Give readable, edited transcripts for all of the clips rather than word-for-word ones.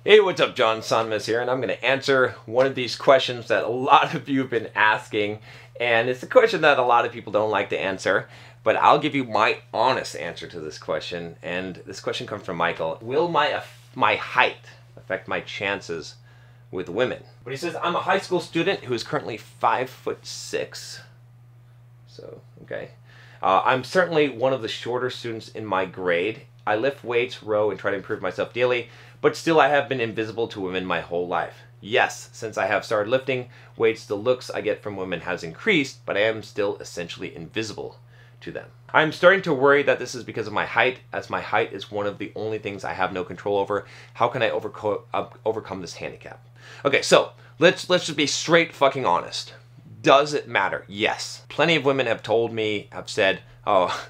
Hey, what's up, John? SONMEZ here, and I'm going to answer one of these questions that a lot of you have been asking, and it's a question that a lot of people don't like to answer, but I'll give you my honest answer to this question, and this question comes from Michael. Will my height affect my chances with women? But he says, I'm a high school student who is currently 5'6", so, okay. I'm certainly one of the shorter students in my grade. I lift weights, row, and try to improve myself daily, but still I have been invisible to women my whole life. Yes, since I have started lifting weights, the looks I get from women has increased, but I am still essentially invisible to them. I'm starting to worry that this is because of my height, as my height is one of the only things I have no control over. How can I overcome this handicap? Okay, so let's just be straight fucking honest. Does it matter? Yes. Plenty of women have told me, have said, oh,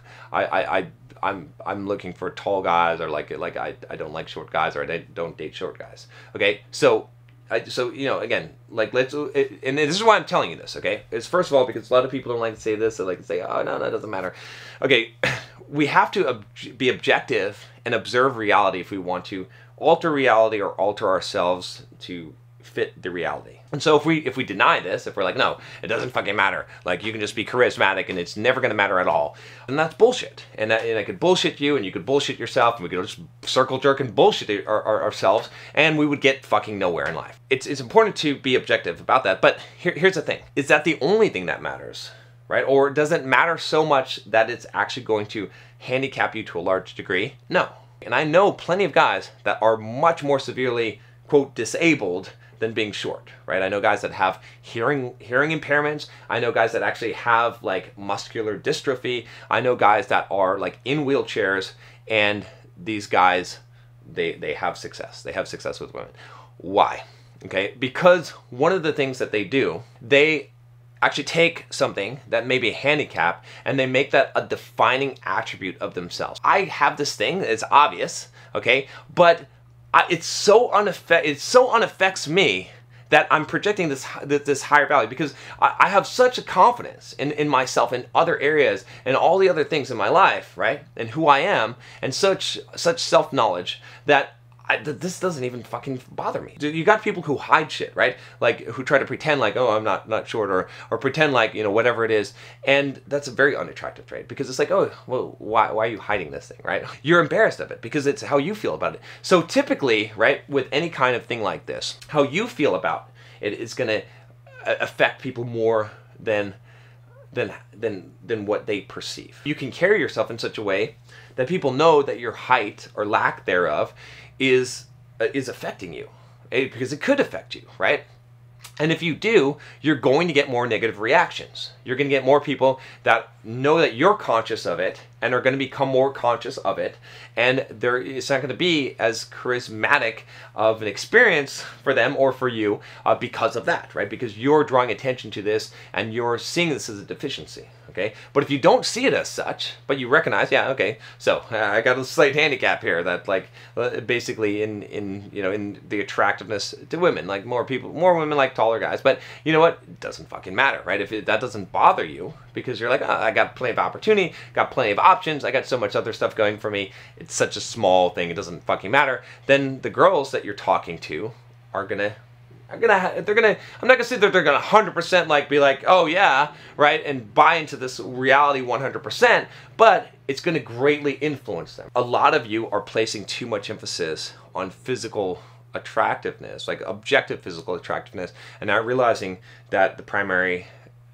I'm looking for tall guys, or like I don't like short guys, or I don't date short guys. Okay, so you know, again, like and this is why I'm telling you this. Okay, it's first of all because a lot of people don't like to say this. They like to say, oh no, it doesn't matter. Okay, we have to be objective and observe reality if we want to alter reality or alter ourselves to fit the reality. And so if we deny this, if we're like, no, it doesn't fucking matter, like you can just be charismatic and it's never gonna matter at all, then that's bullshit. And I could bullshit you, and you could bullshit yourself, and we could just circle jerk and bullshit ourselves, and we would get fucking nowhere in life. It's important to be objective about that, but here's the thing. Is that the only thing that matters, right? Or does it matter so much that it's actually going to handicap you to a large degree? No. And I know plenty of guys that are much more severely, quote, disabled than being short, right? I know guys that have hearing impairments. I know guys that actually have like muscular dystrophy. I know guys that are like in wheelchairs, and these guys, they have success. They have success with women. Why? Okay, because one of the things that they do, they actually take something that may be a handicap and they make that a defining attribute of themselves. I have this thing, it's obvious, okay, but it so unaffects me that I'm projecting this higher value, because I have such a confidence in myself in other areas and all the other things in my life, right? And who I am, and such self-knowledge that this doesn't even fucking bother me. You got people who hide shit, right? Like who try to pretend like, oh, I'm not short, or pretend like, you know, whatever it is. And that's a very unattractive trait, because it's like, oh, well, why are you hiding this thing, right? You're embarrassed of it because it's how you feel about it. So typically, right, with any kind of thing like this, how you feel about it is going to affect people more than what they perceive. You can carry yourself in such a way that people know that your height or lack thereof is affecting you, because it could affect you, right? And if you do, you're going to get more negative reactions. You're going to get more people that know that you're conscious of it and are going to become more conscious of it, and it's not going to be as charismatic of an experience for them or for you because of that, right? Because you're drawing attention to this and you're seeing this as a deficiency. Okay, but if you don't see it as such, but you recognize, yeah, okay, so I got a slight handicap here that, like, basically in the attractiveness to women, like more women like taller guys. But you know what? It doesn't fucking matter, right? If that doesn't bother you, because you're like, oh, I got plenty of opportunity, got plenty of options, I got so much other stuff going for me. It's such a small thing, it doesn't fucking matter. Then the girls that you're talking to are gonna. I'm not gonna say that they're gonna 100% like be like, oh yeah, right, and buy into this reality 100%, but it's gonna greatly influence them. A lot of you are placing too much emphasis on physical attractiveness, like objective physical attractiveness, and not realizing that the primary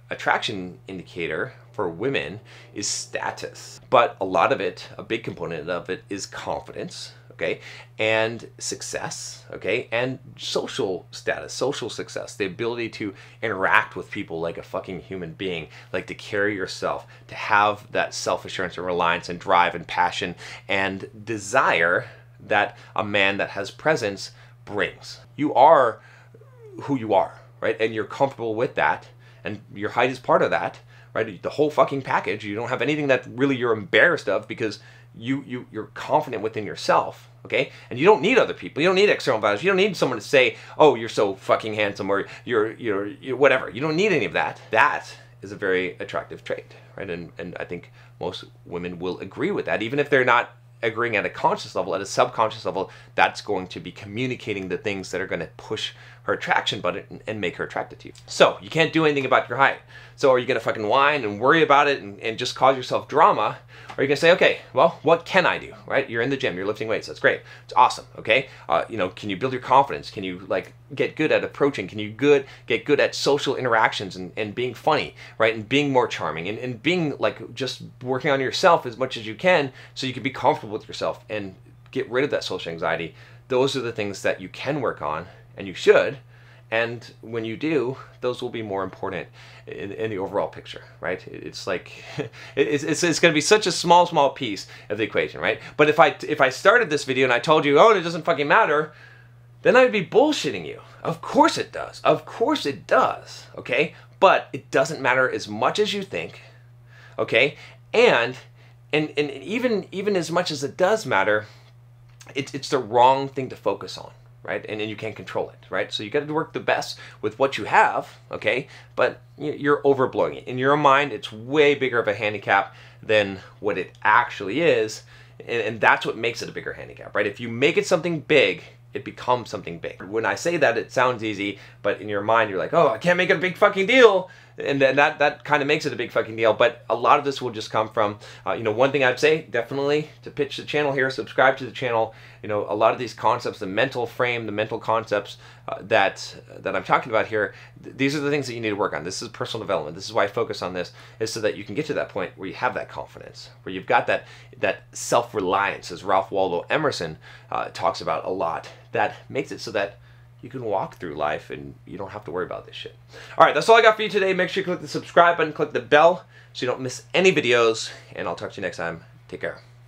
attraction indicator for women is status. But a lot of it, a big component of it, is confidence. Okay, and success, okay, and social status, social success, the ability to interact with people like a fucking human being, like to carry yourself, to have that self-assurance and reliance and drive and passion and desire that a man that has presence brings. You are who you are, right? And you're comfortable with that, and your height is part of that, right? The whole fucking package. You don't have anything that really you're embarrassed of, because you're confident within yourself, okay? And you don't need other people. You don't need external values. You don't need someone to say, oh, you're so fucking handsome, or you're whatever. You don't need any of that. That is a very attractive trait, right? And I think most women will agree with that, even if they're not agreeing at a conscious level, at a subconscious level, that's going to be communicating the things that are going to push her attraction button and make her attracted to you. So you can't do anything about your height. So are you going to fucking whine and worry about it and just cause yourself drama? Or are you going to say, okay, well, what can I do, right? You're in the gym, you're lifting weights, that's great. It's awesome, okay? You know, can you build your confidence? Can you like get good at approaching? Can you get good at social interactions and being funny, right? And being more charming and being like just working on yourself as much as you can so you can be comfortable with yourself and get rid of that social anxiety. Those are the things that you can work on, and you should. And when you do, those will be more important in the overall picture, right? It's like, it's going to be such a small piece of the equation, right? But if I started this video and I told you, oh, it doesn't fucking matter, then I would be bullshitting you. Of course it does. Of course it does, okay? But it doesn't matter as much as you think, okay? And even as much as it does matter, it's the wrong thing to focus on, right? And you can't control it, right? So you got to work the best with what you have, okay? But you're overblowing it. In your mind, it's way bigger of a handicap than what it actually is, and that's what makes it a bigger handicap, right? If you make it something big, it becomes something big. When I say that, it sounds easy, but in your mind, you're like, oh, I can't make it a big fucking deal. And then that kind of makes it a big fucking deal. But a lot of this will just come from, you know, one thing I'd say, definitely to pitch the channel here, subscribe to the channel. You know, a lot of these concepts, the mental frame, the mental concepts that I'm talking about here, these are the things that you need to work on. This is personal development. This is why I focus on this, is so that you can get to that point where you have that confidence, where you've got that self-reliance, as Ralph Waldo Emerson talks about a lot, that makes it so that you can walk through life and you don't have to worry about this shit. All right, that's all I got for you today. Make sure you click the subscribe button, click the bell so you don't miss any videos, and I'll talk to you next time. Take care.